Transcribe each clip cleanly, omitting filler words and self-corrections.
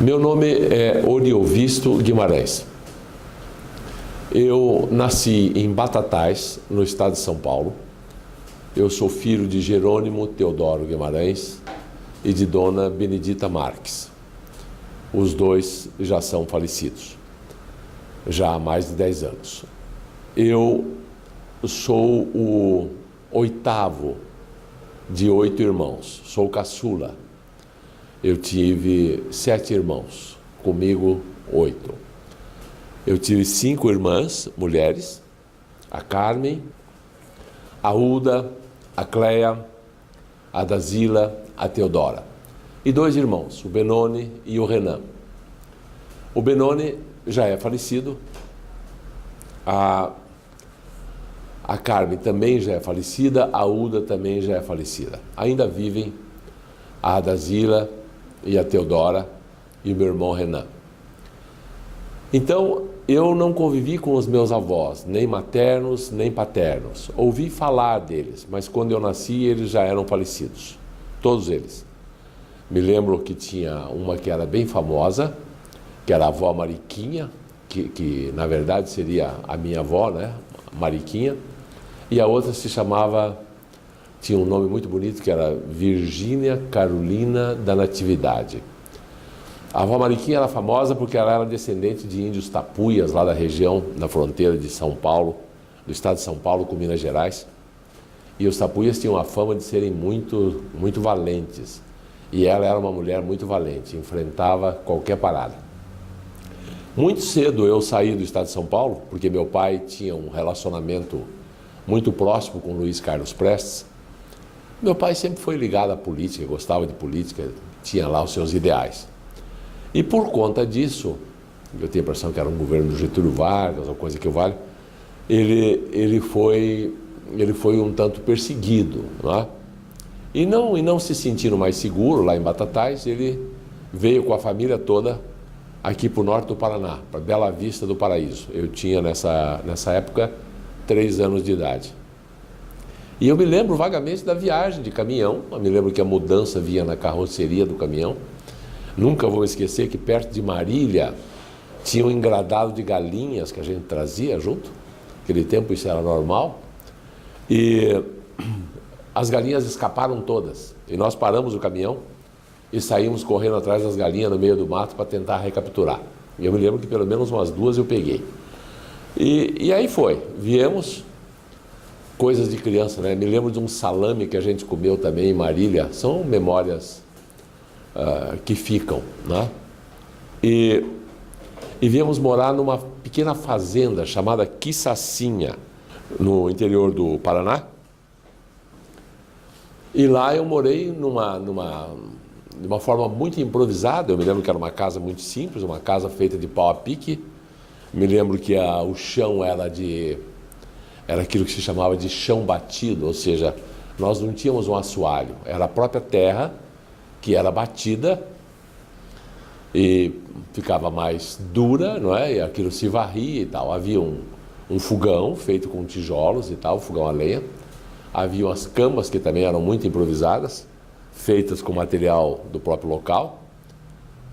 Meu nome é Oriovisto Guimarães. Eu nasci em Batatais, no estado de São Paulo. Eu sou filho de Jerônimo Teodoro Guimarães e de Dona Benedita Marques. Os dois já são falecidos, já há mais de 10 anos. Eu sou o oitavo de 8 irmãos, sou caçula. Eu tive 7 irmãos, comigo 8. Eu tive 5 irmãs, mulheres, a Carmen, a Uda, a Cleia, a Dazila, a Teodora. E 2 irmãos, o Benoni e o Renan. O Benoni já é falecido, a Carmen também já é falecida, a Uda também já é falecida. Ainda vivem a Dazila e a Teodora e o meu irmão Renan. Então, eu não convivi com os meus avós, nem maternos, nem paternos. Ouvi falar deles, mas quando eu nasci eles já eram falecidos, todos eles. Me lembro que tinha uma que era bem famosa, que era a avó Mariquinha, que na verdade seria a minha avó, né, Mariquinha, e a outra se chamava, tinha um nome muito bonito, que era Virgínia Carolina da Natividade. A avó Mariquinha era famosa porque ela era descendente de índios tapuias, lá da região, na fronteira de São Paulo, do estado de São Paulo com Minas Gerais. E os tapuias tinham a fama de serem muito valentes. E ela era uma mulher muito valente, enfrentava qualquer parada. Muito cedo eu saí do estado de São Paulo, porque meu pai tinha um relacionamento muito próximo com Luiz Carlos Prestes. Meu pai sempre foi ligado à política, gostava de política, tinha lá os seus ideais. E por conta disso, eu tenho a impressão que era um governo do Getúlio Vargas, ou coisa que o vale, ele foi um tanto perseguido, não é? E não se sentindo mais seguro lá em Batatais, ele veio com a família toda aqui para o norte do Paraná, para Bela Vista do Paraíso. Eu tinha nessa época 3 anos de idade. E eu me lembro vagamente da viagem de caminhão, eu me lembro que a mudança vinha na carroceria do caminhão. Nunca vou esquecer que perto de Marília tinha um engradado de galinhas que a gente trazia junto. Naquele tempo isso era normal. E as galinhas escaparam todas. E nós paramos o caminhão e saímos correndo atrás das galinhas no meio do mato para tentar recapturar. E eu me lembro que pelo menos umas 2 eu peguei. E aí foi, viemos, coisas de criança, né? Me lembro de um salame que a gente comeu também em Marília. São memórias que ficam, né? E viemos morar numa pequena fazenda chamada Quissacinha, no interior do Paraná. E lá eu morei de uma forma muito improvisada. Eu me lembro que era uma casa muito simples, uma casa feita de pau a pique. Me lembro que o chão era aquilo que se chamava de chão batido, ou seja, nós não tínhamos um assoalho, era a própria terra que era batida e ficava mais dura, não é? E aquilo se varria e tal. Havia um fogão feito com tijolos e tal, fogão a lenha. Havia as camas que também eram muito improvisadas, feitas com material do próprio local.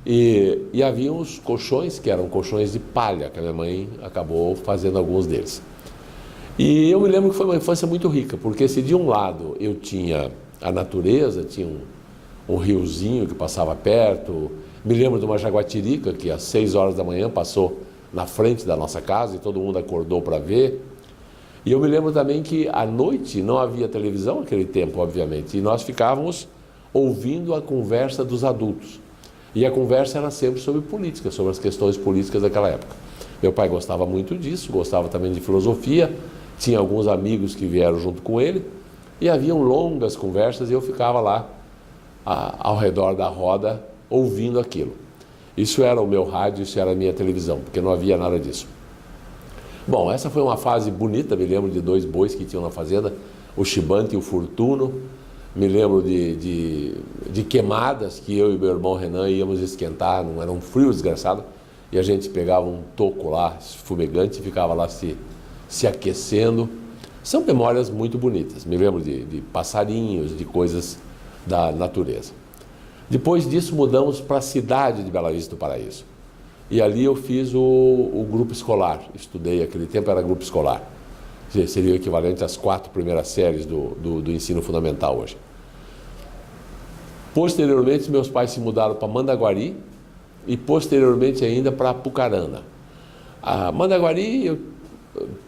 E havia os colchões, que eram colchões de palha, que a minha mãe acabou fazendo alguns deles. E eu me lembro que foi uma infância muito rica, porque se de um lado eu tinha a natureza, tinha um riozinho que passava perto, me lembro de uma jaguatirica que às 6 horas da manhã passou na frente da nossa casa e todo mundo acordou para ver. E eu me lembro também que à noite não havia televisão naquele tempo, obviamente, e nós ficávamos ouvindo a conversa dos adultos. E a conversa era sempre sobre política, sobre as questões políticas daquela época. Meu pai gostava muito disso, gostava também de filosofia, tinha alguns amigos que vieram junto com ele, e haviam longas conversas e eu ficava lá ao redor da roda ouvindo aquilo. Isso era o meu rádio, isso era a minha televisão, porque não havia nada disso. Bom, essa foi uma fase bonita, me lembro de 2 bois que tinham na fazenda, o Chibante e o Fortuno. Me lembro de queimadas que eu e meu irmão Renan íamos esquentar, não era um frio desgraçado, e a gente pegava um toco lá, fumegante, e ficava lá se aquecendo. São memórias muito bonitas, me lembro de passarinhos, de coisas da natureza. Depois disso mudamos para a cidade de Bela Vista do Paraíso. E ali eu fiz o grupo escolar, estudei, aquele tempo era grupo escolar. Seria o equivalente às 4 primeiras séries do ensino fundamental hoje. Posteriormente, meus pais se mudaram para Mandaguari e posteriormente ainda para Apucarana. A Mandaguari, eu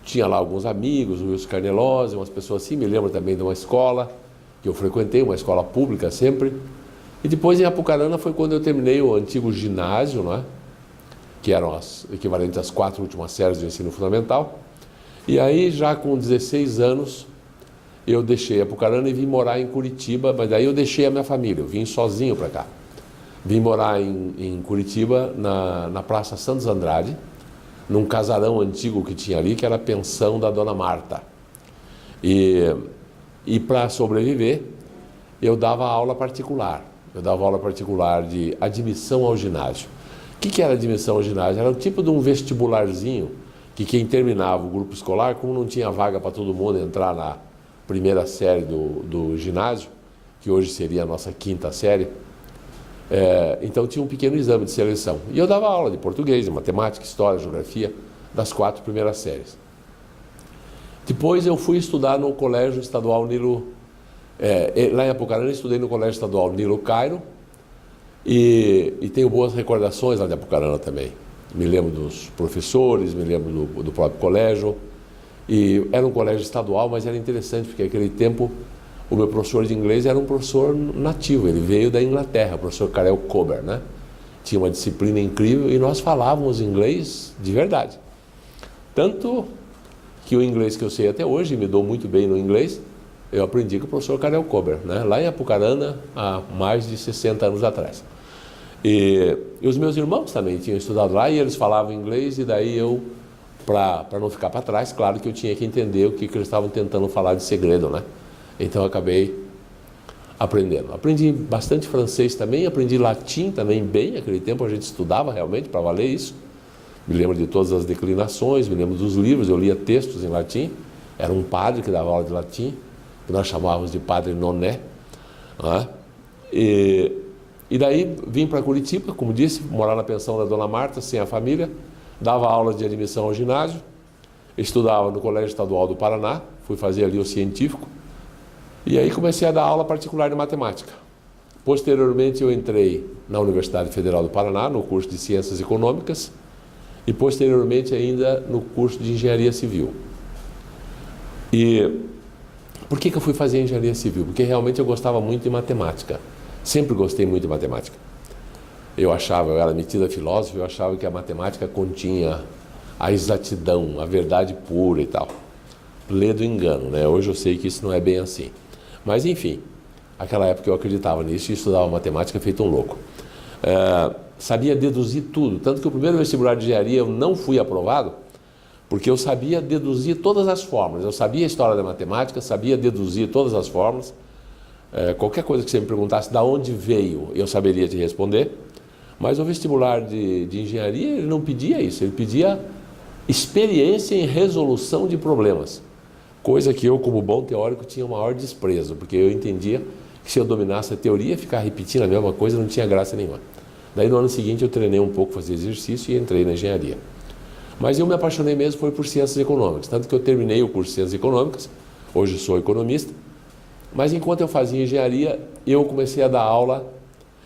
tinha lá alguns amigos, o Wilson Carnelosi, umas pessoas assim, me lembro também de uma escola que eu frequentei, uma escola pública sempre. E depois em Apucarana foi quando eu terminei o antigo ginásio, não é? Que eram as equivalentes às 4 últimas séries do ensino fundamental. E aí, já com 16 anos, eu deixei Apucarana e vim morar em Curitiba, mas daí eu deixei a minha família, eu vim sozinho para cá. Vim morar em Curitiba, na Praça Santos Andrade, num casarão antigo que tinha ali, que era a pensão da Dona Marta. E para sobreviver, eu dava aula particular. Eu dava aula particular de admissão ao ginásio. O que era admissão ao ginásio? Era o tipo de um vestibularzinho que quem terminava o grupo escolar, como não tinha vaga para todo mundo entrar na primeira série do ginásio, que hoje seria a nossa 5ª série, então tinha um pequeno exame de seleção. E eu dava aula de português, de matemática, história, geografia, das 4 primeiras séries. Depois eu fui estudar no Colégio Estadual Nilo, lá em Apucarana eu estudei no Colégio Estadual Nilo Cairo, e tenho boas recordações lá de Apucarana também. Me lembro dos professores, me lembro do próprio colégio. E era um colégio estadual, mas era interessante, porque naquele tempo o meu professor de inglês era um professor nativo, ele veio da Inglaterra, o professor Karel Kober, né? Tinha uma disciplina incrível e nós falávamos inglês de verdade. Tanto que o inglês que eu sei até hoje, me dou muito bem no inglês, eu aprendi com o professor Karel Kober, né? Lá em Apucarana, há mais de 60 anos atrás. E os meus irmãos também tinham estudado lá e eles falavam inglês, e daí eu, para não ficar para trás, claro que eu tinha que entender o que eles estavam tentando falar de segredo, né? Então eu acabei aprendendo. Aprendi bastante francês também, aprendi latim também bem, naquele tempo a gente estudava realmente para valer isso. Me lembro de todas as declinações, me lembro dos livros, eu lia textos em latim. Era um padre que dava aula de latim, que nós chamávamos de Padre Noné, né? E daí vim para Curitiba, como disse, morar na pensão da Dona Marta, sem a família, dava aulas de admissão ao ginásio, estudava no Colégio Estadual do Paraná, fui fazer ali o científico, e aí comecei a dar aula particular de matemática. Posteriormente eu entrei na Universidade Federal do Paraná, no curso de Ciências Econômicas, e posteriormente ainda no curso de Engenharia Civil. E por que eu fui fazer Engenharia Civil? Porque realmente eu gostava muito de matemática. Sempre gostei muito de matemática. Eu era metido a filósofo, eu achava que a matemática continha a exatidão, a verdade pura e tal. Ledo engano, né? Hoje eu sei que isso não é bem assim. Mas enfim, naquela época eu acreditava nisso e estudava matemática feito um louco. Sabia deduzir tudo, tanto que o primeiro vestibular de engenharia eu não fui aprovado, porque eu sabia deduzir todas as fórmulas. Eu sabia a história da matemática, sabia deduzir todas as fórmulas. Qualquer coisa que você me perguntasse de onde veio, eu saberia te responder. Mas o vestibular de engenharia, ele não pedia isso, ele pedia experiência em resolução de problemas. Coisa que eu, como bom teórico, tinha o maior desprezo, porque eu entendia que se eu dominasse a teoria, ficar repetindo a mesma coisa não tinha graça nenhuma. Daí no ano seguinte eu treinei um pouco, fazer exercício e entrei na engenharia. Mas eu me apaixonei mesmo foi por ciências econômicas, tanto que eu terminei o curso de ciências econômicas, hoje sou economista. Mas enquanto eu fazia engenharia, eu comecei a dar aula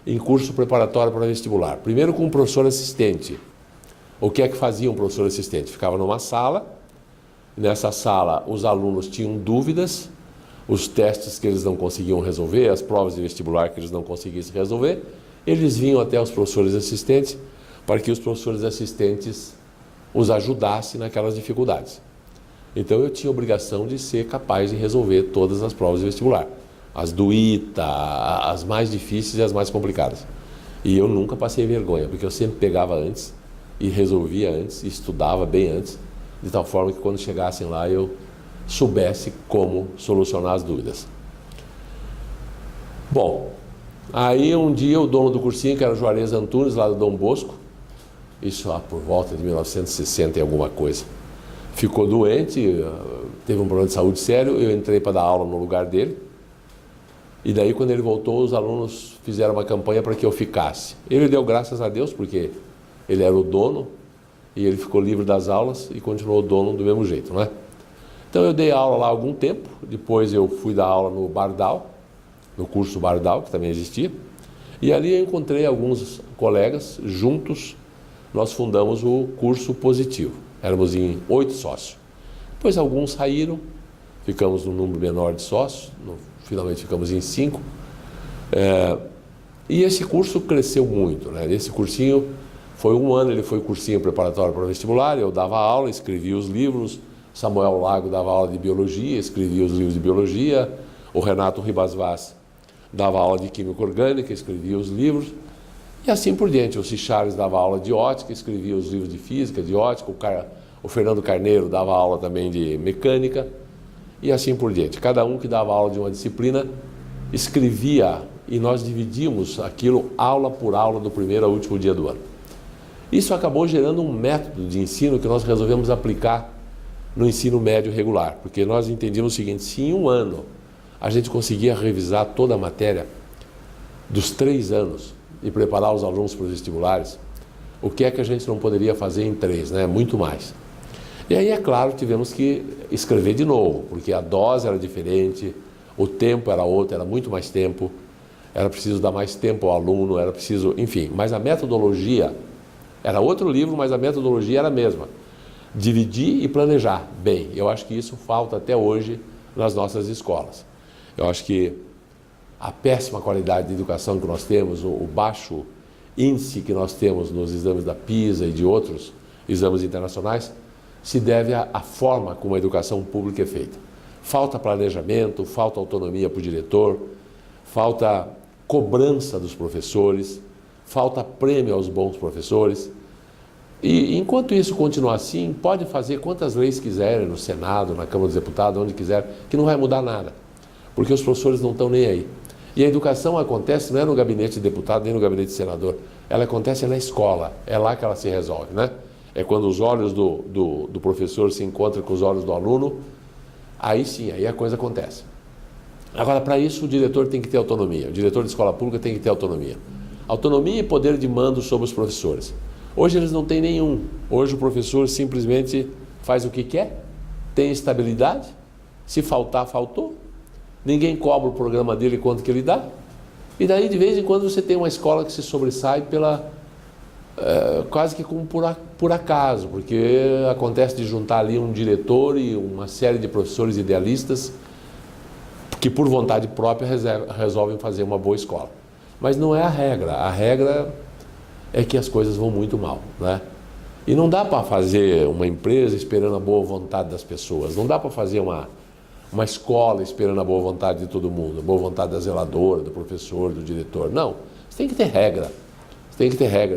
em curso preparatório para vestibular. Primeiro com um professor assistente. O que é que fazia um professor assistente? Ficava numa sala, nessa sala os alunos tinham dúvidas, os testes que eles não conseguiam resolver, as provas de vestibular que eles não conseguissem resolver, eles vinham até os professores assistentes para que os professores assistentes os ajudassem naquelas dificuldades. Então eu tinha a obrigação de ser capaz de resolver todas as provas de vestibular. As do ITA, as mais difíceis e as mais complicadas. E eu nunca passei vergonha, porque eu sempre pegava antes e resolvia antes, e estudava bem antes, de tal forma que quando chegassem lá eu soubesse como solucionar as dúvidas. Bom, aí um dia o dono do cursinho, que era o Juarez Antunes, lá do Dom Bosco, isso lá por volta de 1960 e alguma coisa, ficou doente, teve um problema de saúde sério, eu entrei para dar aula no lugar dele, E daí, quando ele voltou, os alunos fizeram uma campanha para que eu ficasse. Ele deu graças a Deus, porque ele era o dono, e ele ficou livre das aulas e continuou dono do mesmo jeito, não é? Então eu dei aula lá há algum tempo, depois eu fui dar aula no Bardal, no curso Bardal, que também existia, e ali eu encontrei alguns colegas, juntos nós fundamos o curso Positivo. Éramos em 8 sócios. Depois alguns saíram, ficamos num número menor de sócios, finalmente ficamos em 5. E esse curso cresceu muito, né? Esse cursinho foi um ano, ele foi cursinho preparatório para o vestibular, eu dava aula, escrevia os livros, Samuel Lago dava aula de biologia, escrevia os livros de biologia, o Renato Ribas Vaz dava aula de química orgânica, escrevia os livros, e assim por diante. O Cichares dava aula de ótica, escrevia os livros de física, de ótica, o Fernando Carneiro dava aula também de mecânica, e assim por diante. Cada um que dava aula de uma disciplina escrevia, e nós dividíamos aquilo aula por aula do primeiro ao último dia do ano. Isso acabou gerando um método de ensino que nós resolvemos aplicar no ensino médio regular, porque nós entendíamos o seguinte: se em um ano a gente conseguia revisar toda a matéria dos 3 anos e preparar os alunos para os vestibulares, o que é que a gente não poderia fazer em 3, né? Muito mais. E aí, é claro, tivemos que escrever de novo, porque a dose era diferente, o tempo era outro, era muito mais tempo, era preciso dar mais tempo ao aluno, era preciso, enfim, mas a metodologia era outro livro, mas a metodologia era a mesma. Dividir e planejar bem. Eu acho que isso falta até hoje nas nossas escolas. Eu acho que a péssima qualidade de educação que nós temos, o baixo índice que nós temos nos exames da PISA e de outros exames internacionais, se deve à forma como a educação pública é feita. Falta planejamento, falta autonomia para o diretor, falta cobrança dos professores, falta prêmio aos bons professores. E enquanto isso continuar assim, pode fazer quantas leis quiserem no Senado, na Câmara dos Deputados, onde quiser, que não vai mudar nada, porque os professores não estão nem aí. E a educação acontece não é no gabinete de deputado, nem no gabinete de senador, ela acontece na escola, é lá que ela se resolve, né? É quando os olhos do professor se encontram com os olhos do aluno, aí sim, aí a coisa acontece. Agora, para isso, o diretor tem que ter autonomia, o diretor de escola pública tem que ter autonomia. Autonomia e poder de mando sobre os professores. Hoje eles não têm nenhum. Hoje o professor simplesmente faz o que quer, tem estabilidade, se faltar, faltou. Ninguém cobra o programa dele quanto que ele dá. E daí, de vez em quando, você tem uma escola que se sobressai quase que como por acaso, porque acontece de juntar ali um diretor e uma série de professores idealistas que, por vontade própria, resolvem fazer uma boa escola. Mas não é a regra. A regra é que as coisas vão muito mal, né? E não dá para fazer uma empresa esperando a boa vontade das pessoas, não dá para fazer uma escola esperando a boa vontade de todo mundo, a boa vontade da zeladora, do professor, do diretor. Não, você tem que ter regra,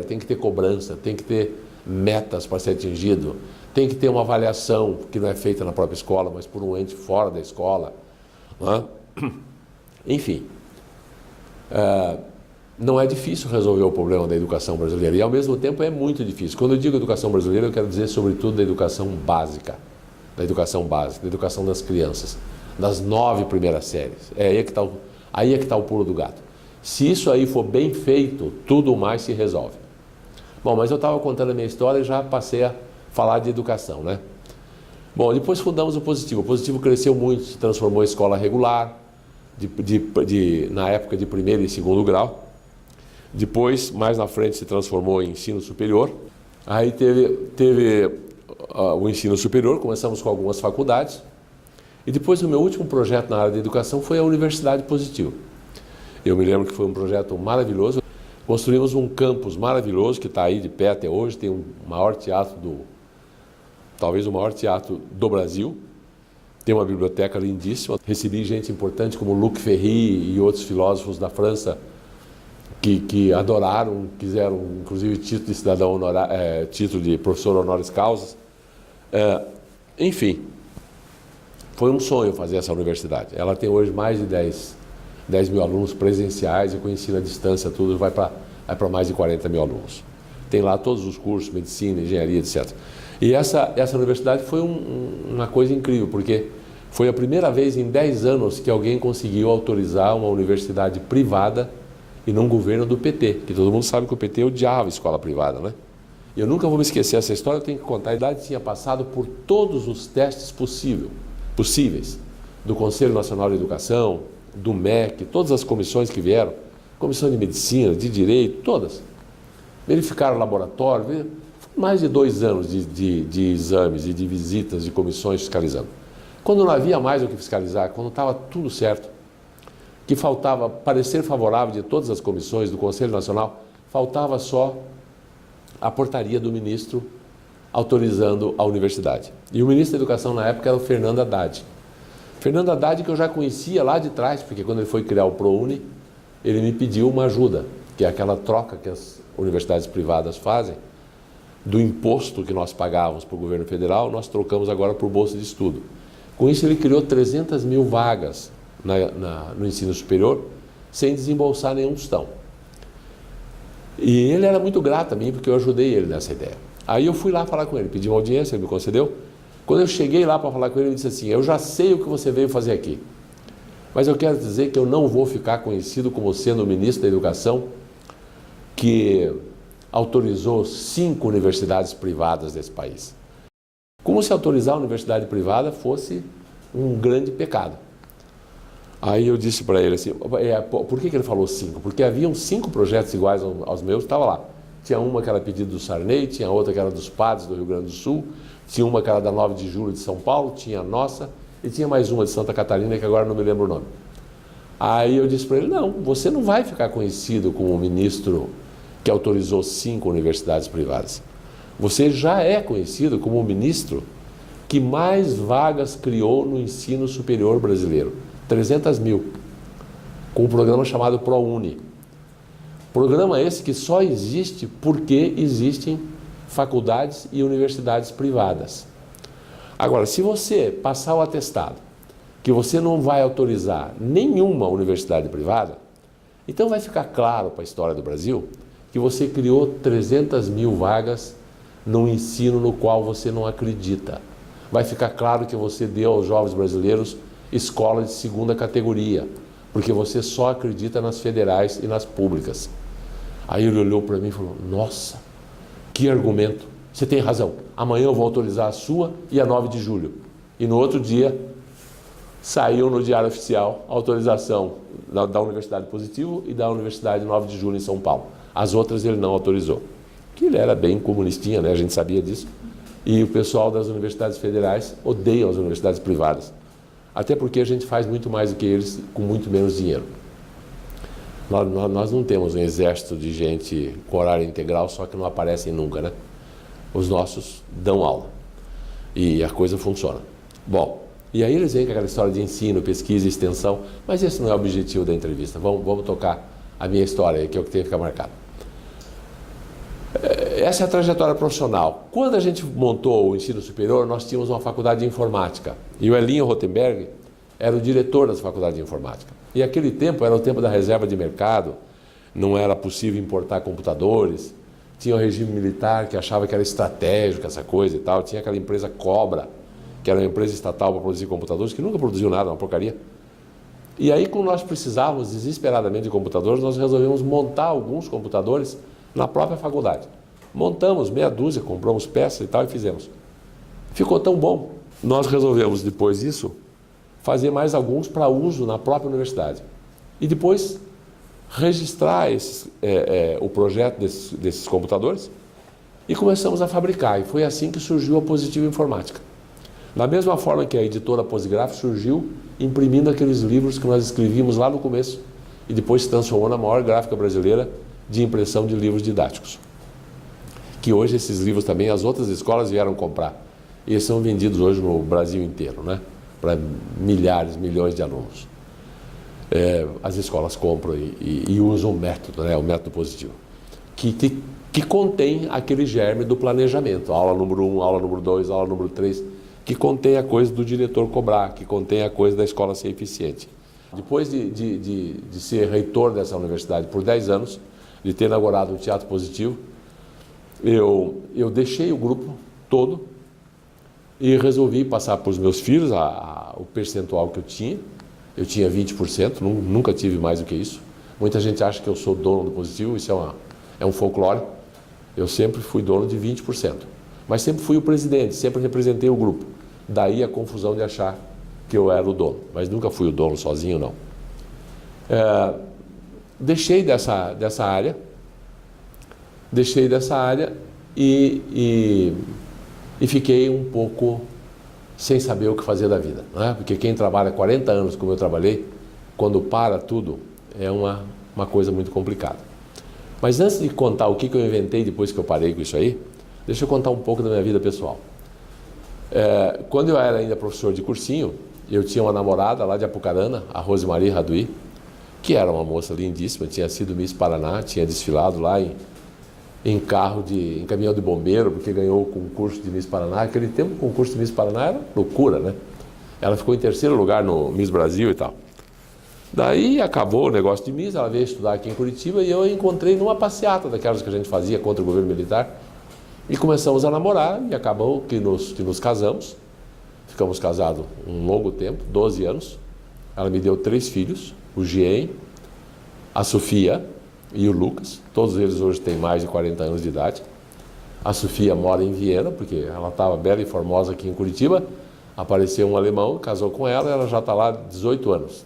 tem que ter cobrança, tem que ter metas para ser atingido, tem que ter uma avaliação que não é feita na própria escola, mas por um ente fora da escola, né? Enfim, não é difícil resolver o problema da educação brasileira e, ao mesmo tempo, é muito difícil. Quando eu digo educação brasileira, eu quero dizer, sobretudo, da educação básica, da educação das crianças, das 9 primeiras séries. Aí é que está o pulo do gato. Se isso aí for bem feito, tudo mais se resolve. Bom, mas eu estava contando a minha história e já passei a falar de educação, né? Bom, depois fundamos o Positivo. O Positivo cresceu muito, se transformou em escola regular, na época de primeiro e segundo grau. Depois, mais na frente, se transformou em ensino superior. Aí teve o ensino superior, começamos com algumas faculdades. E depois, o meu último projeto na área de educação foi a Universidade Positivo. Eu me lembro que foi um projeto maravilhoso. Construímos um campus maravilhoso que está aí de pé até hoje. Tem talvez o maior teatro do Brasil. Tem uma biblioteca lindíssima. Recebi gente importante como Luc Ferry e outros filósofos da França que adoraram, quiseram, inclusive, título de cidadão título de professor honoris causa. Enfim, foi um sonho fazer essa universidade. Ela tem hoje mais de 10 mil alunos presenciais e com ensino à distância, tudo vai para mais de 40 mil alunos. Tem lá todos os cursos, medicina, engenharia, etc. E essa universidade foi uma coisa incrível, porque Foi a primeira vez em 10 anos que alguém conseguiu autorizar uma universidade privada e não governo do PT, que todo mundo sabe que o PT odiava a escola privada, né? E eu nunca vou me esquecer essa história, eu tenho que contar. A idade tinha passado por todos os testes possíveis, do Conselho Nacional de Educação, do MEC, todas as comissões que vieram, comissão de medicina, de direito, todas. Verificaram o laboratório, mais de 2 anos de exames e de visitas de comissões fiscalizando. Quando não havia mais o que fiscalizar, quando estava tudo certo, que faltava parecer favorável de todas as comissões do Conselho Nacional, faltava só a portaria do ministro autorizando a universidade. E o ministro da Educação na época era o Fernando Haddad. Fernando Haddad, que eu já conhecia lá de trás, porque quando ele foi criar o ProUni, ele me pediu uma ajuda, que é aquela troca que as universidades privadas fazem, do imposto que nós pagávamos para o governo federal, nós trocamos agora por bolsa de estudo. Com isso ele criou 300 mil vagas no ensino superior, sem desembolsar nenhum tostão. E ele era muito grato a mim, porque eu ajudei ele nessa ideia. Aí eu fui lá falar com ele, pedi uma audiência, ele me concedeu. Quando eu cheguei lá para falar com ele, ele disse assim: eu já sei o que você veio fazer aqui, mas eu quero dizer que eu não vou ficar conhecido como sendo o ministro da Educação que autorizou 5 universidades privadas desse país. Como se autorizar a universidade privada fosse um grande pecado. Aí eu disse para ele assim, por que ele falou 5? Porque haviam 5 projetos iguais aos meus, estava lá. Tinha uma que era pedido do Sarney, tinha outra que era dos padres do Rio Grande do Sul, tinha uma que era da 9 de julho de São Paulo, tinha a nossa, e tinha mais uma de Santa Catarina, que agora não me lembro o nome. Aí eu disse para ele, não, você não vai ficar conhecido como o ministro que autorizou 5 universidades privadas. Você já é conhecido como o ministro que mais vagas criou no ensino superior brasileiro. 300 mil, com um programa chamado ProUni. Programa esse que só existe porque existem faculdades e universidades privadas. Agora, se você passar o atestado que você não vai autorizar nenhuma universidade privada, então vai ficar claro para a história do Brasil que você criou 300 mil vagas num ensino no qual você não acredita. Vai ficar claro que você deu aos jovens brasileiros escola de segunda categoria, porque você só acredita nas federais e nas públicas. Aí ele olhou para mim e falou, nossa, que argumento, você tem razão, amanhã eu vou autorizar a sua e a 9 de julho. E no outro dia, saiu no Diário Oficial a autorização da Universidade Positivo e da Universidade 9 de julho em São Paulo. As outras ele não autorizou, que ele era bem comunistinha, né? A gente sabia disso. E o pessoal das universidades federais odeia as universidades privadas. Até porque a gente faz muito mais do que eles com muito menos dinheiro. Nós não temos um exército de gente com horário integral, só que não aparecem nunca, né? Os nossos dão aula. E a coisa funciona. Bom, e aí eles vêm com aquela história de ensino, pesquisa e extensão, mas esse não é o objetivo da entrevista. Vamos tocar a minha história, que é o que tem que ficar marcado. Essa é a trajetória profissional. Quando a gente montou o ensino superior, nós tínhamos uma faculdade de informática. E o Elinho Rotenberg era o diretor dessa faculdade de informática. E aquele tempo era o tempo da reserva de mercado, não era possível importar computadores, tinha o regime militar que achava que era estratégico essa coisa e tal, tinha aquela empresa Cobra, que era uma empresa estatal para produzir computadores, que nunca produziu nada, uma porcaria. E aí, como nós precisávamos desesperadamente de computadores, nós resolvemos montar alguns computadores na própria faculdade. Montamos meia dúzia, compramos peças e tal e fizemos. Ficou tão bom. Nós resolvemos, depois disso, fazer mais alguns para uso na própria universidade. E depois registrar o projeto desses computadores e começamos a fabricar. E foi assim que surgiu a Positivo Informática. Da mesma forma que a editora Posgraf surgiu imprimindo aqueles livros que nós escrevíamos lá no começo e depois se transformou na maior gráfica brasileira de impressão de livros didáticos. Que hoje esses livros também as outras escolas vieram comprar. E eles são vendidos hoje no Brasil inteiro, né? Para milhares, milhões de alunos. As escolas compram e usam o método, né? O método positivo, que contém aquele germe do planejamento. Aula número 1, aula número 2, aula número 3, que contém a coisa do diretor cobrar, que contém a coisa da escola ser eficiente. Depois de ser reitor dessa universidade por 10 anos, de ter inaugurado o Teatro Positivo, eu deixei o grupo todo e resolvi passar para os meus filhos o percentual que eu tinha. Eu tinha 20%, nunca tive mais do que isso. Muita gente acha que eu sou dono do Positivo, isso é um folclore. Eu sempre fui dono de 20%. Mas sempre fui o presidente, sempre representei o grupo. Daí a confusão de achar que eu era o dono. Mas nunca fui o dono sozinho, não. Deixei dessa área e fiquei um pouco sem saber o que fazer da vida, né? Porque quem trabalha 40 anos como eu trabalhei, quando para tudo, é uma coisa muito complicada. Mas antes de contar o que eu inventei depois que eu parei com isso aí, deixa eu contar um pouco da minha vida pessoal. Quando eu era ainda professor de cursinho, eu tinha uma namorada lá de Apucarana, a Rosemarie Raduí, que era uma moça lindíssima, tinha sido Miss Paraná, tinha desfilado lá em caminhão de bombeiro, porque ganhou o concurso de Miss Paraná. Naquele tempo o concurso de Miss Paraná era loucura, né? Ela ficou em 3º lugar no Miss Brasil e tal. Daí acabou o negócio de Miss, ela veio estudar aqui em Curitiba e eu a encontrei numa passeata daquelas que a gente fazia contra o governo militar. E começamos a namorar e acabou que nos casamos. Ficamos casados um longo tempo, 12 anos. Ela me deu 3 filhos, o Gien, a Sofia e o Lucas. Todos eles hoje têm mais de 40 anos de idade. A Sofia mora em Viena, porque ela estava bela e formosa aqui em Curitiba. Apareceu um alemão, casou com ela já está lá há 18 anos.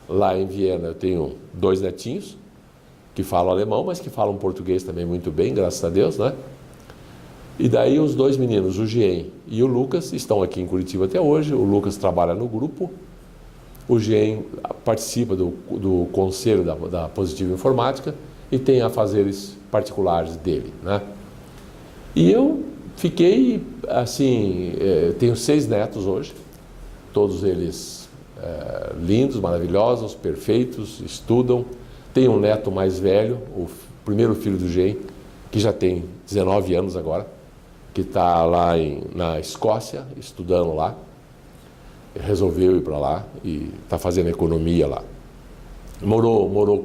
Lá em Viena eu tenho 2 netinhos que falam alemão, mas que falam português também muito bem, graças a Deus, né? E daí os 2 meninos, o Gien e o Lucas, estão aqui em Curitiba até hoje. O Lucas trabalha no grupo. O Gien participa do conselho da Positivo Informática e tem afazeres particulares dele, né? E eu fiquei, assim, tenho 6 netos hoje, todos eles lindos, maravilhosos, perfeitos, estudam. Tenho um neto mais velho, o primeiro filho do Gien, que já tem 19 anos agora, que está lá na Escócia, estudando lá. Resolveu ir para lá e está fazendo economia lá. Morou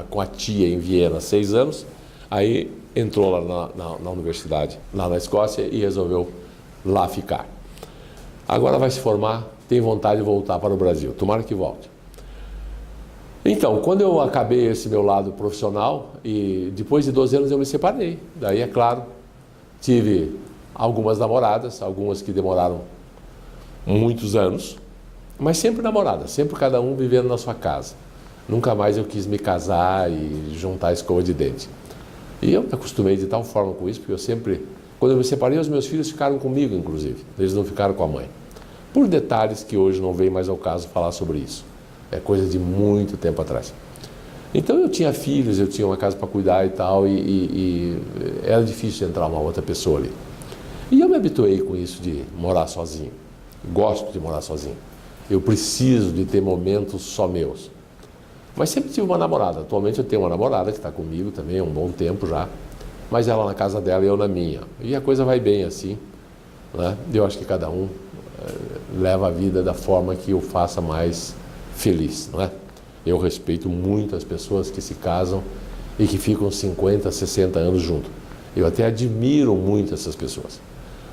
com a tia em Viena 6 anos, aí entrou lá na universidade, lá na Escócia, e resolveu lá ficar. Agora vai se formar, tem vontade de voltar para o Brasil, tomara que volte. Então, quando eu acabei esse meu lado profissional, e depois de 12 anos eu me separei, daí é claro, tive algumas namoradas, algumas que demoraram muitos anos, mas sempre namoradas, sempre cada um vivendo na sua casa. Nunca mais eu quis me casar e juntar a escova de dente. E eu me acostumei de tal forma com isso, porque eu sempre, quando eu me separei, os meus filhos ficaram comigo, inclusive. Eles não ficaram com a mãe. Por detalhes que hoje não vem mais ao caso falar sobre isso. É coisa de muito tempo atrás. Então eu tinha filhos, eu tinha uma casa para cuidar e tal, e era difícil entrar uma outra pessoa ali. E eu me habituei com isso de morar sozinho. Gosto de morar sozinho. Eu preciso de ter momentos só meus. Mas sempre tive uma namorada. Atualmente eu tenho uma namorada que está comigo também há um bom tempo já. Mas ela na casa dela e eu na minha. E a coisa vai bem assim, né? Eu acho que cada um leva a vida da forma que o faça mais feliz, não é? Eu respeito muito as pessoas que se casam e que ficam 50, 60 anos juntos. Eu até admiro muito essas pessoas.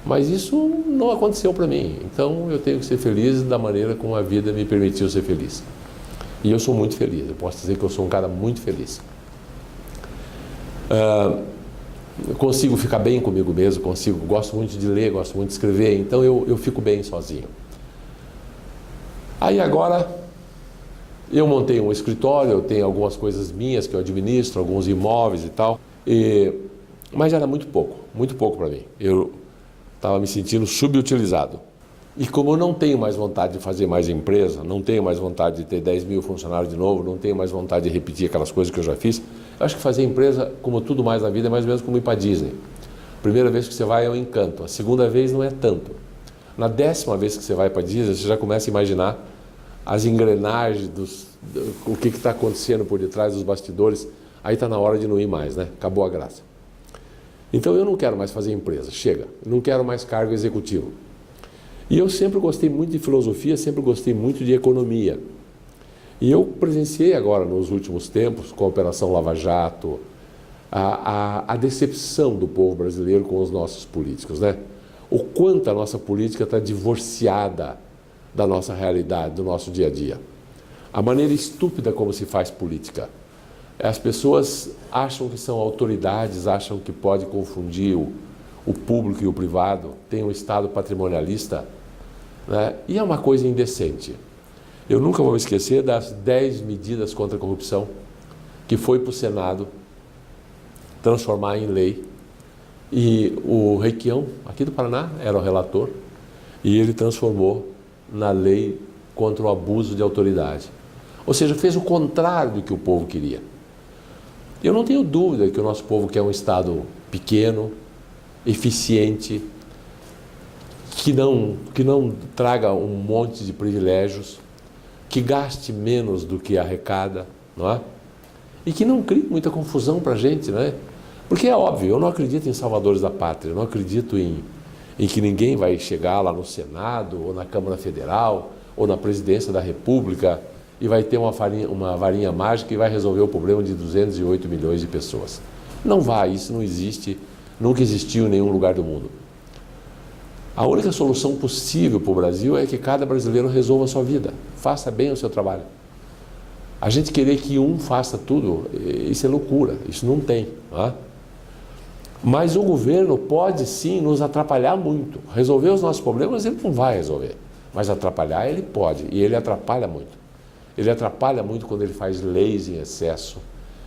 Mas isso não aconteceu para mim. Então eu tenho que ser feliz da maneira como a vida me permitiu ser feliz. E eu sou muito feliz. Eu posso dizer que eu sou um cara muito feliz. Consigo ficar bem comigo mesmo, gosto muito de ler, gosto muito de escrever, então eu fico bem sozinho. Aí agora eu montei um escritório, eu tenho algumas coisas minhas que eu administro, alguns imóveis e tal, mas era muito pouco para mim. Eu estava me sentindo subutilizado. E como eu não tenho mais vontade de fazer mais empresa, não tenho mais vontade de ter 10 mil funcionários de novo, não tenho mais vontade de repetir aquelas coisas que eu já fiz, eu acho que fazer empresa, como tudo mais na vida, é mais ou menos como ir para Disney. Primeira vez que você vai é um encanto, a segunda vez não é tanto. Na 10ª vez que você vai para Disney, você já começa a imaginar as engrenagens, o que está acontecendo por detrás dos bastidores, aí está na hora de não ir mais, né? Acabou a graça. Então eu não quero mais fazer empresa, chega, não quero mais cargo executivo. E eu sempre gostei muito de filosofia, sempre gostei muito de economia. E eu presenciei agora, nos últimos tempos, com a Operação Lava Jato, a decepção do povo brasileiro com os nossos políticos, né? o quanto a nossa política está divorciada da nossa realidade, do nosso dia a dia. A maneira estúpida como se faz política. As pessoas acham que são autoridades, acham que pode confundir o público e o privado, tem um Estado patrimonialista, né? E é uma coisa indecente. Eu nunca vou me esquecer das 10 medidas contra a corrupção que foi para o Senado transformar em lei. E o Requião, aqui do Paraná, era o relator, e ele transformou na lei contra o abuso de autoridade. Ou seja, fez o contrário do que o povo queria. Eu não tenho dúvida que o nosso povo quer um Estado pequeno, eficiente, que não traga um monte de privilégios, que gaste menos do que arrecada, não é? E que não crie muita confusão para a gente, né? Porque é óbvio, eu não acredito em salvadores da pátria, eu não acredito em que ninguém vai chegar lá no Senado, ou na Câmara Federal, ou na Presidência da República e vai ter uma varinha mágica e vai resolver o problema de 208 milhões de pessoas. Não vai, isso não existe, nunca existiu em nenhum lugar do mundo. A única solução possível para o Brasil é que cada brasileiro resolva a sua vida, faça bem o seu trabalho. A gente querer que um faça tudo, isso é loucura, isso não tem. Não é? Mas o governo pode sim nos atrapalhar muito. Resolver os nossos problemas ele não vai resolver, mas atrapalhar ele pode, e ele atrapalha muito. Ele atrapalha muito quando ele faz leis em excesso,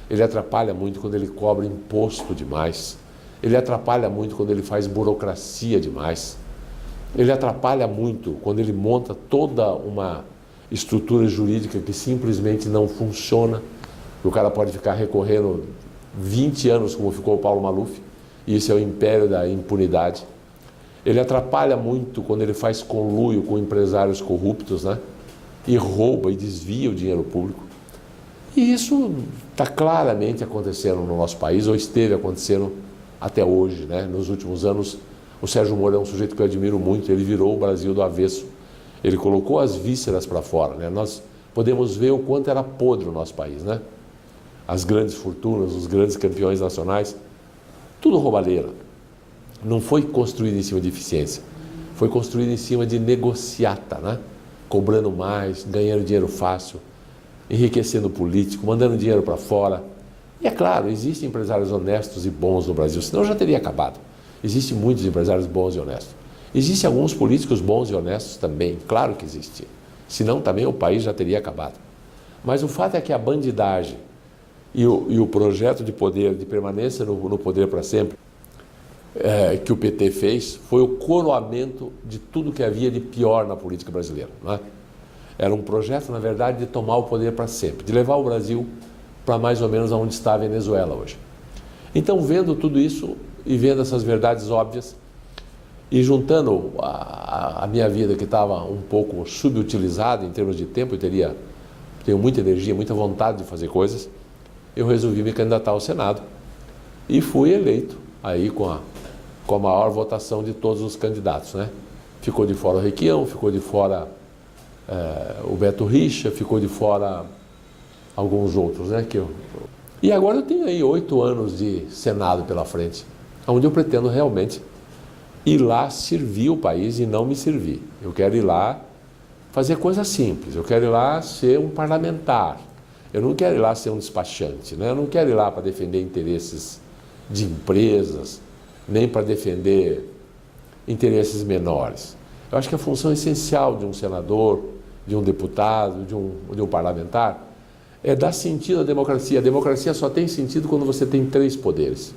ele atrapalha muito quando ele cobra imposto demais, ele atrapalha muito quando ele faz burocracia demais, ele atrapalha muito quando ele monta toda uma estrutura jurídica que simplesmente não funciona. O cara pode ficar recorrendo 20 anos, como ficou o Paulo Maluf, e isso é o império da impunidade. Ele atrapalha muito quando ele faz conluio com empresários corruptos, né? E rouba e desvia o dinheiro público. E isso está claramente acontecendo no nosso país, ou esteve acontecendo até hoje, né? Nos últimos anos, o Sérgio Moro é um sujeito que eu admiro muito, ele virou o Brasil do avesso. Ele colocou as vísceras para fora, né? Nós podemos ver o quanto era podre o nosso país, né? As grandes fortunas, os grandes campeões nacionais, tudo roubalheira. Não foi construído em cima de eficiência, foi construído em cima de negociata, né? Cobrando mais, ganhando dinheiro fácil, enriquecendo o político, mandando dinheiro para fora. E é claro, existem empresários honestos e bons no Brasil, senão já teria acabado. Existem muitos empresários bons e honestos. Existem alguns políticos bons e honestos também, claro que existe. Senão também o país já teria acabado. Mas o fato é que a bandidagem e o projeto de poder, de permanência no poder para sempre, que o PT fez, foi o coroamento de tudo que havia de pior na política brasileira. Não é? Era um projeto, na verdade, de tomar o poder para sempre, de levar o Brasil para mais ou menos onde está a Venezuela hoje. Então, vendo tudo isso e vendo essas verdades óbvias, e juntando a minha vida que estava um pouco subutilizada em termos de tempo, eu tenho muita energia, muita vontade de fazer coisas, eu resolvi me candidatar ao Senado e fui eleito aí com a maior votação de todos os candidatos, né? Ficou de fora o Requião, ficou de fora o Beto Richa, ficou de fora alguns outros, né? E agora eu tenho aí 8 anos de Senado pela frente, onde eu pretendo realmente ir lá servir o país e não me servir. Eu quero ir lá fazer coisas simples, eu quero ir lá ser um parlamentar, eu não quero ir lá ser um despachante, né? Eu não quero ir lá para defender interesses de empresas, nem para defender interesses menores. Eu acho que a função essencial de um senador, de um deputado, de um parlamentar, é dar sentido à democracia. A democracia só tem sentido quando você tem 3 poderes,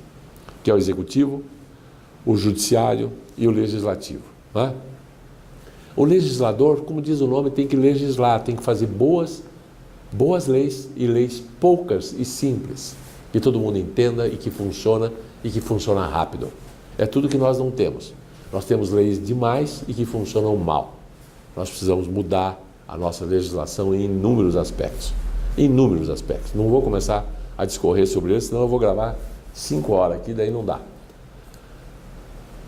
que é o executivo, o judiciário e o legislativo. Não é? O legislador, como diz o nome, tem que legislar, tem que fazer boas leis e leis poucas e simples, que todo mundo entenda e que funciona rápido. É tudo que nós não temos. Nós temos leis demais e que funcionam mal. Nós precisamos mudar a nossa legislação em inúmeros aspectos. Inúmeros aspectos. Não vou começar a discorrer sobre isso, senão eu vou gravar 5 horas aqui, daí não dá.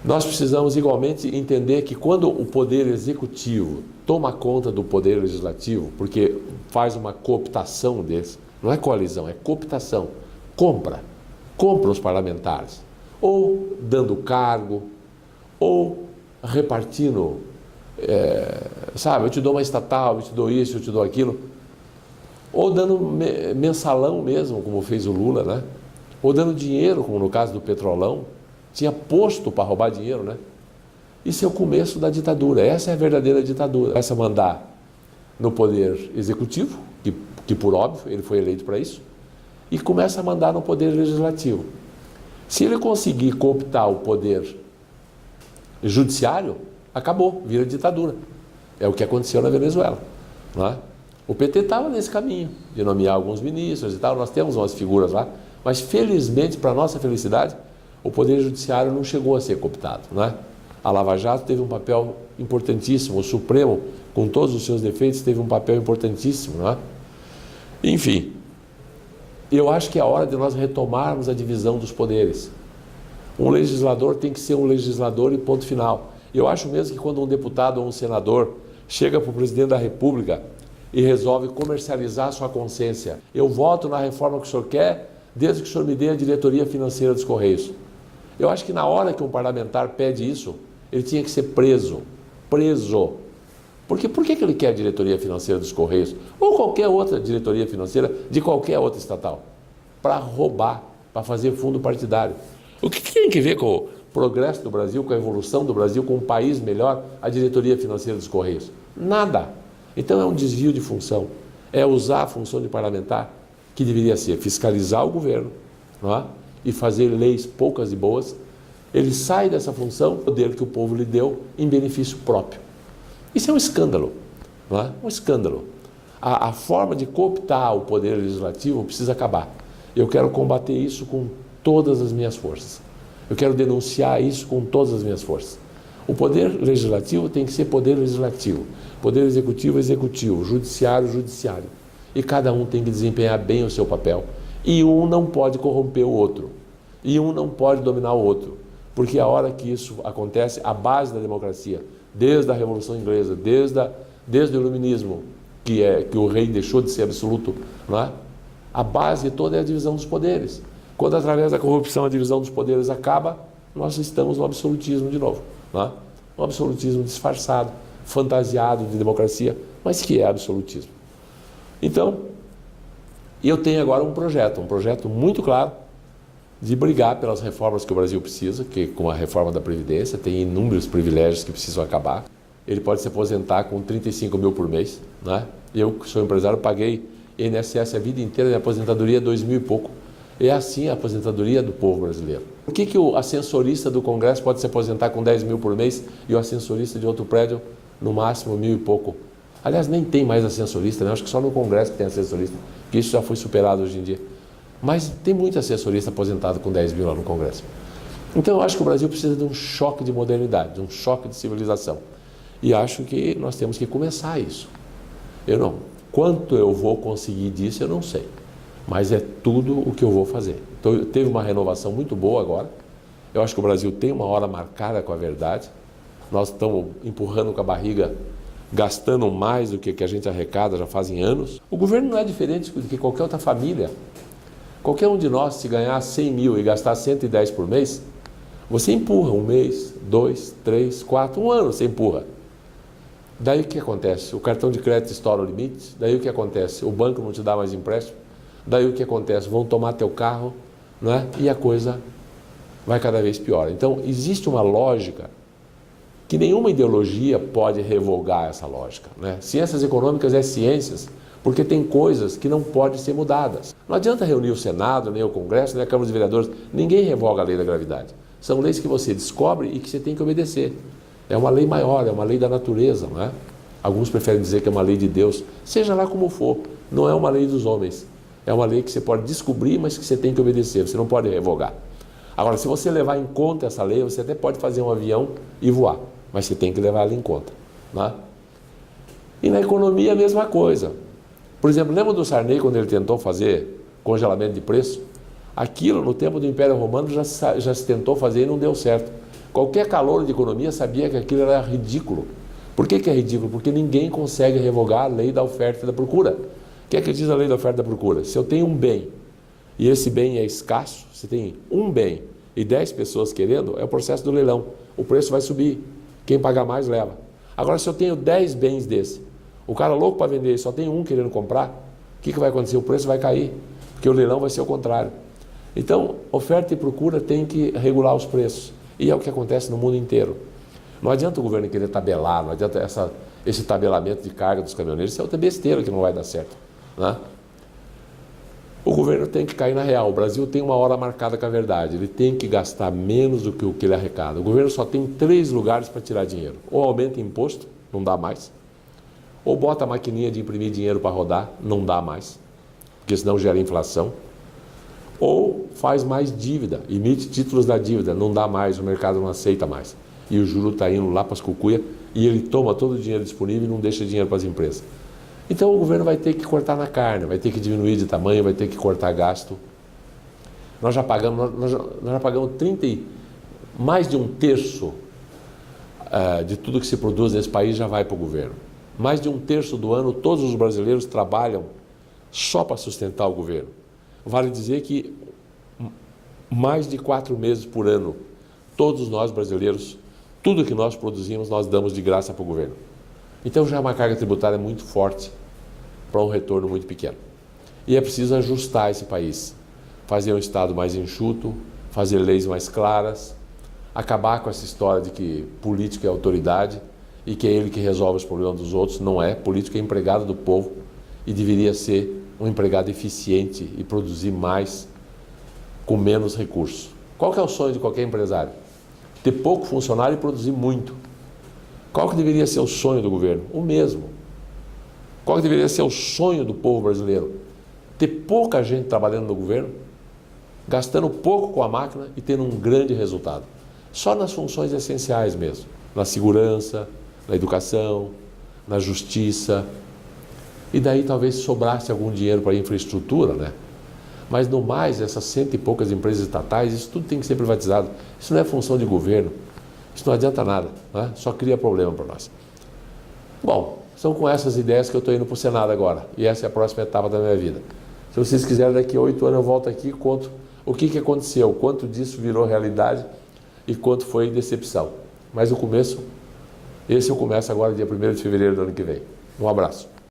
Nós precisamos igualmente entender que quando o poder executivo toma conta do poder legislativo, porque faz uma cooptação desse, não é coalizão, é cooptação, compra os parlamentares, ou dando cargo, ou repartindo, sabe, eu te dou uma estatal, eu te dou isso, eu te dou aquilo, ou dando mensalão mesmo, como fez o Lula, né? Ou dando dinheiro, como no caso do Petrolão, tinha posto para roubar dinheiro, né? Isso é o começo da ditadura, essa é a verdadeira ditadura. Começa a mandar no poder executivo, que por óbvio ele foi eleito para isso, e começa a mandar no poder legislativo. Se ele conseguir cooptar o poder judiciário, acabou, vira ditadura. É o que aconteceu na Venezuela, não é? O PT estava nesse caminho de nomear alguns ministros e tal, nós temos umas figuras lá, mas felizmente, para nossa felicidade, o poder judiciário não chegou a ser cooptado, não é? A Lava Jato teve um papel importantíssimo, o Supremo, com todos os seus defeitos, teve um papel importantíssimo, não é? Enfim, eu acho que é a hora de nós retomarmos a divisão dos poderes. Um legislador tem que ser um legislador e ponto final. Eu acho mesmo que quando um deputado ou um senador chega para o presidente da República e resolve comercializar a sua consciência, eu voto na reforma que o senhor quer, desde que o senhor me dê a diretoria financeira dos Correios. Eu acho que na hora que um parlamentar pede isso, ele tinha que ser preso. Preso. Porque por que ele quer a diretoria financeira dos Correios? Ou qualquer outra diretoria financeira de qualquer outra estatal? Para roubar, para fazer fundo partidário. O que tem que ver com o progresso do Brasil, com a evolução do Brasil, com um país melhor, a diretoria financeira dos Correios? Nada. Então é um desvio de função. É usar a função de parlamentar, que deveria ser fiscalizar o governo, não é? E fazer leis poucas e boas. Ele sai dessa função, o poder que o povo lhe deu, em benefício próprio. Isso é um escândalo, não é? Um escândalo. A forma de cooptar o poder legislativo precisa acabar. Eu quero combater isso com todas as minhas forças. Eu quero denunciar isso com todas as minhas forças. O poder legislativo tem que ser poder legislativo, poder executivo, executivo, judiciário, judiciário. E cada um tem que desempenhar bem o seu papel. E um não pode corromper o outro. E um não pode dominar o outro. Porque a hora que isso acontece, a base da democracia, desde a Revolução Inglesa, desde o Iluminismo, que o rei deixou de ser absoluto, não é? A base toda é a divisão dos poderes. Quando através da corrupção a divisão dos poderes acaba, nós estamos no absolutismo de novo, não é? Um absolutismo disfarçado, fantasiado de democracia, mas que é absolutismo. Então, eu tenho agora um projeto muito claro de brigar pelas reformas que o Brasil precisa, que com a reforma da Previdência tem inúmeros privilégios que precisam acabar. Ele pode se aposentar com 35 mil por mês, né? Eu, que sou empresário, paguei INSS a vida inteira, minha aposentadoria é 2 mil e pouco. É assim a aposentadoria do povo brasileiro. Por que o ascensorista do Congresso pode se aposentar com 10 mil por mês e o ascensorista de outro prédio, no máximo, 1.000 e pouco? Aliás, nem tem mais ascensorista, né? Acho que só no Congresso que tem ascensorista, porque isso já foi superado hoje em dia. Mas tem muito assessorista aposentado com 10 mil lá no Congresso. Então eu acho que o Brasil precisa de um choque de modernidade, de um choque de civilização. E acho que nós temos que começar isso. Quanto eu vou conseguir disso, eu não sei. Mas é tudo o que eu vou fazer. Então teve uma renovação muito boa agora. Eu acho que o Brasil tem uma hora marcada com a verdade. Nós estamos empurrando com a barriga, gastando mais do que a gente arrecada já fazem anos. O governo não é diferente do que qualquer outra família. Qualquer um de nós, se ganhar 100 mil e gastar 110 por mês, você empurra 1 mês, 2, 3, 4, 1 ano você empurra. Daí o que acontece? O cartão de crédito estoura o limite, daí o que acontece? O banco não te dá mais empréstimo, daí o que acontece? Vão tomar teu carro, não é? E a coisa vai cada vez pior. Então existe uma lógica que nenhuma ideologia pode revogar essa lógica, né? Ciências econômicas é ciências, porque tem coisas que não podem ser mudadas. Não adianta reunir o Senado, nem o Congresso, nem a Câmara dos Vereadores. Ninguém revoga a lei da gravidade. São leis que você descobre e que você tem que obedecer. É uma lei maior, é uma lei da natureza, não é? Alguns preferem dizer que é uma lei de Deus. Seja lá como for, não é uma lei dos homens. É uma lei que você pode descobrir, mas que você tem que obedecer. Você não pode revogar. Agora, se você levar em conta essa lei, você até pode fazer um avião e voar. Mas você tem que levar ela em conta, não é? E na economia a mesma coisa. Por exemplo, lembra do Sarney quando ele tentou fazer congelamento de preço? Aquilo, no tempo do Império Romano, já se tentou fazer e não deu certo. Qualquer calouro de economia sabia que aquilo era ridículo. Por que é ridículo? Porque ninguém consegue revogar a lei da oferta e da procura. O que é que diz a lei da oferta e da procura? Se eu tenho um bem e esse bem é escasso, se tem um bem e 10 pessoas querendo, é o processo do leilão. O preço vai subir. Quem pagar mais, leva. Agora, se eu tenho 10 bens desse, o cara louco para vender e só tem um querendo comprar, o que vai acontecer? O preço vai cair, porque o leilão vai ser o contrário. Então, oferta e procura tem que regular os preços. E é o que acontece no mundo inteiro. Não adianta o governo querer tabelar, não adianta esse tabelamento de carga dos caminhoneiros, isso é outra besteira que não vai dar certo, né? O governo tem que cair na real. O Brasil tem uma hora marcada com a verdade. Ele tem que gastar menos do que o que ele arrecada. O governo só tem 3 lugares para tirar dinheiro. Ou aumenta imposto, não dá mais. Ou bota a maquininha de imprimir dinheiro para rodar, não dá mais, porque senão gera inflação. Ou faz mais dívida, emite títulos da dívida, não dá mais, o mercado não aceita mais. E o juro está indo lá para as cucuias e ele toma todo o dinheiro disponível e não deixa dinheiro para as empresas. Então o governo vai ter que cortar na carne, vai ter que diminuir de tamanho, vai ter que cortar gasto. Nós já pagamos mais de 1/3 de tudo que se produz nesse país já vai para o governo. Mais de 1/3 do ano todos os brasileiros trabalham só para sustentar o governo. Vale dizer que mais de 4 meses por ano, todos nós brasileiros, tudo que nós produzimos, nós damos de graça para o governo. Então já é uma carga tributária muito forte para um retorno muito pequeno. E é preciso ajustar esse país, fazer um Estado mais enxuto, fazer leis mais claras, acabar com essa história de que político é autoridade e que é ele que resolve os problemas dos outros. Não é. Político é empregado do povo e deveria ser um empregado eficiente e produzir mais com menos recursos. Qual que é o sonho de qualquer empresário? Ter pouco funcionário e produzir muito. Qual que deveria ser o sonho do governo? O mesmo. Qual que deveria ser o sonho do povo brasileiro? Ter pouca gente trabalhando no governo, gastando pouco com a máquina e tendo um grande resultado. Só nas funções essenciais mesmo. Na segurança, na educação, na justiça. E daí talvez sobrasse algum dinheiro para a infraestrutura, né? Mas no mais, essas 100 e poucas empresas estatais, isso tudo tem que ser privatizado. Isso não é função de governo. Isso não adianta nada, né? Só cria problema para nós. Bom, são com essas ideias que eu estou indo para o Senado agora. E essa é a próxima etapa da minha vida. Se vocês quiserem, daqui a 8 anos eu volto aqui e conto o que aconteceu, quanto disso virou realidade e quanto foi decepção. Mas o começo, esse eu começo agora dia 1º de fevereiro do ano que vem. Um abraço.